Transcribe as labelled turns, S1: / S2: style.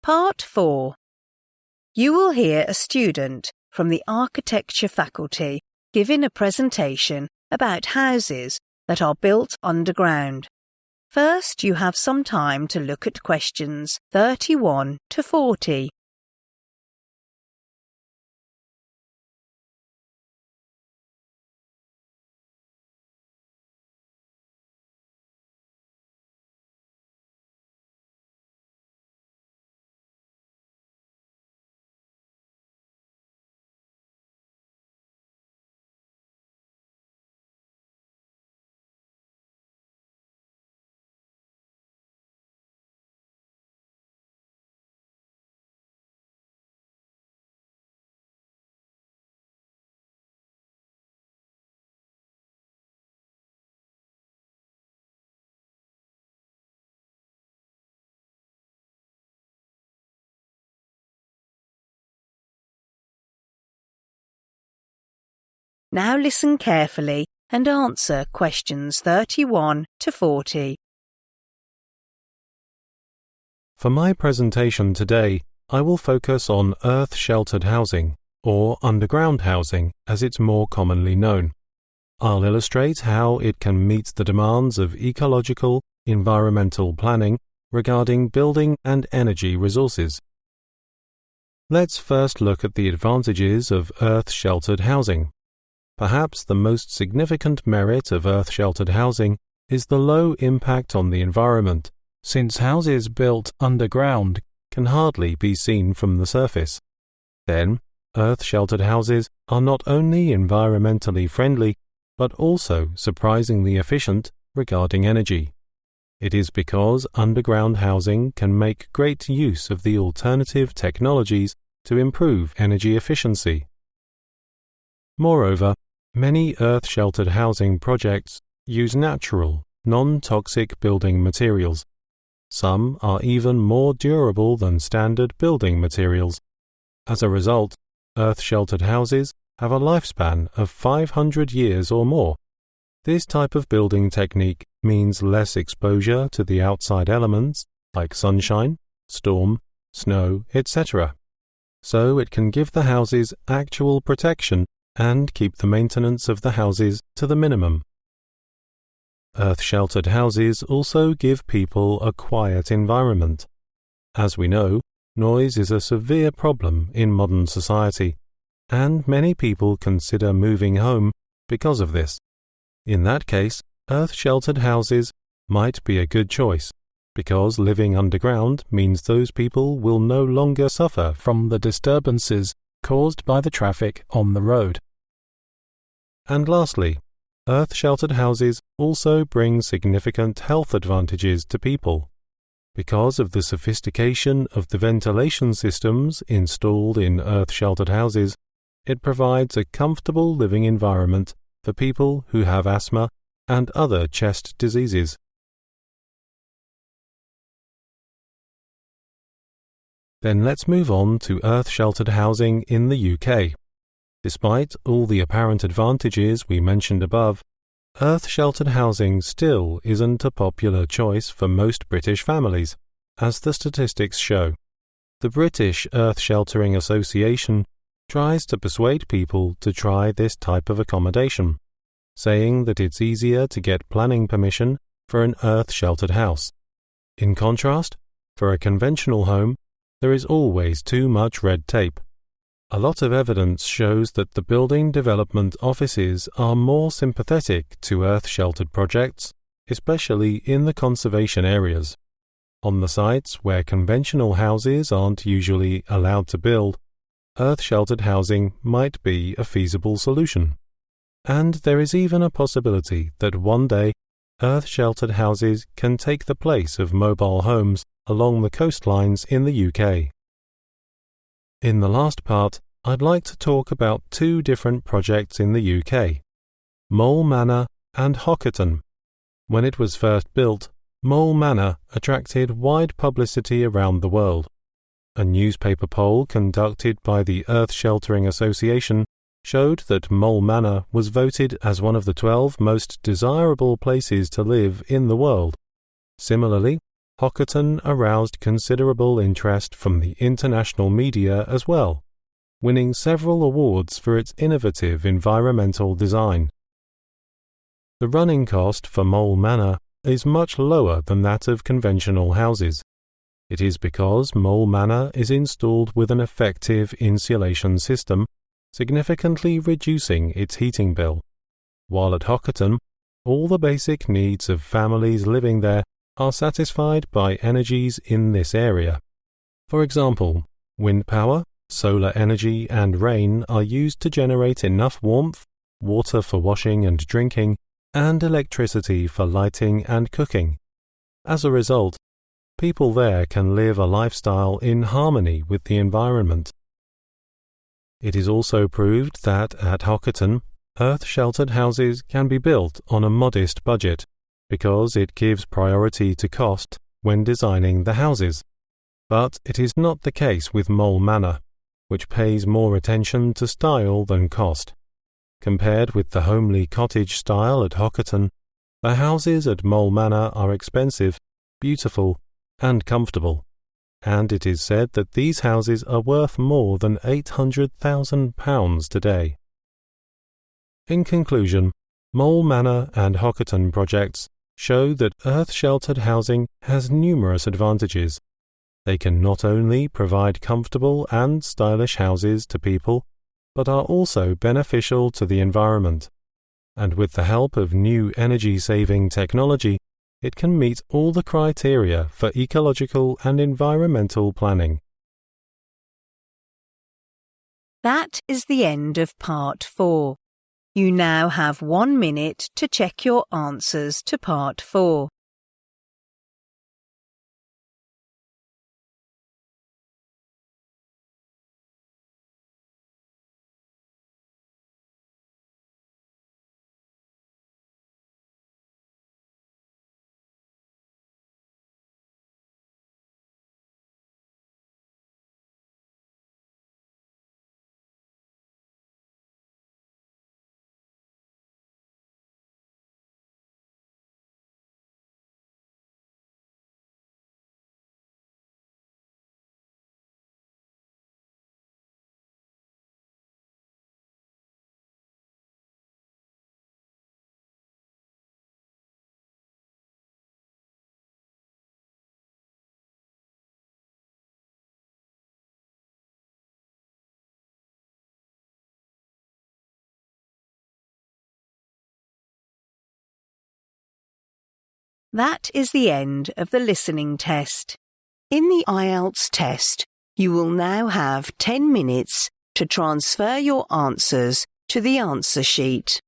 S1: Part 4. You will hear a student from the Architecture faculty giving a presentation about houses that are built underground. First, you have some time to look at questions 31 to 40. Now listen carefully and answer questions 31 to 40.
S2: For my presentation today, I will focus on earth-sheltered housing, or underground housing as it's more commonly known. I'll illustrate how it can meet the demands of ecological, environmental planning regarding building and energy resources. Let's first look at the advantages of earth-sheltered housing. Perhaps the most significant merit of earth-sheltered housing is the low impact on the environment, since houses built underground can hardly be seen from the surface. Then, earth-sheltered houses are not only environmentally friendly, but also surprisingly efficient regarding energy. It is because underground housing can make great use of the alternative technologies to improve energy efficiency. Moreover, many earth-sheltered housing projects use natural, non-toxic building materials. Some are even more durable than standard building materials. As a result, earth-sheltered houses have a lifespan of 500 years or more. This type of building technique means less exposure to the outside elements like sunshine, storm, snow, etc. So it can give the houses actual protection and keep the maintenance of the houses to the minimum. Earth-sheltered houses also give people a quiet environment. As we know, noise is a severe problem in modern society, and many people consider moving home because of this. In that case, earth-sheltered houses might be a good choice, because living underground means those people will no longer suffer from the disturbances caused by the traffic on the road. And lastly, earth-sheltered houses also bring significant health advantages to people. Because of the sophistication of the ventilation systems installed in earth-sheltered houses, it provides a comfortable living environment for people who have asthma and other chest diseases. Then let's move on to earth-sheltered housing in the UK. Despite all the apparent advantages we mentioned above, earth-sheltered housing still isn't a popular choice for most British families, as the statistics show. The British Earth Sheltering Association tries to persuade people to try this type of accommodation, saying that it's easier to get planning permission for an earth-sheltered house. In contrast, for a conventional home, there is always too much red tape. A lot of evidence shows that the building development offices are more sympathetic to earth-sheltered projects, especially in the conservation areas. On the sites where conventional houses aren't usually allowed to build, earth-sheltered housing might be a feasible solution. And there is even a possibility that one day earth-sheltered houses can take the place of mobile homes along the coastlines in the UK. In the last part, I'd like to talk about two different projects in the UK, Mole Manor and Hockerton. When it was first built, Mole Manor attracted wide publicity around the world. A newspaper poll conducted by the Earth Sheltering Association showed that Mole Manor was voted as one of the 12 most desirable places to live in the world. Similarly, Hockerton aroused considerable interest from the international media as well, winning several awards for its innovative environmental design. The running cost for Mole Manor is much lower than that of conventional houses. It is because Mole Manor is installed with an effective insulation system, significantly reducing its heating bill, while at Hockerton, all the basic needs of families living there are satisfied by energies in this area. For example, wind power, solar energy and rain are used to generate enough warmth, water for washing and drinking, and electricity for lighting and cooking. As a result, people there can live a lifestyle in harmony with the environment. It is also proved that at Hockerton, earth-sheltered houses can be built on a modest budget because it gives priority to cost when designing the houses. But it is not the case with Mole Manor, which pays more attention to style than cost. Compared with the homely cottage style at Hockerton, the houses at Mole Manor are expensive, beautiful, and comfortable, and it is said that these houses are worth more than £800,000 today. In conclusion, Mole Manor and Hockerton projects show that earth-sheltered housing has numerous advantages. They can not only provide comfortable and stylish houses to people, but are also beneficial to the environment. And with the help of new energy-saving technology, it can meet all the criteria for ecological and environmental planning.
S1: That is the end of Part 4. You now have 1 minute to check your answers to Part 4. That is the end of the listening test. In the IELTS test, you will now have 10 minutes to transfer your answers to the answer sheet.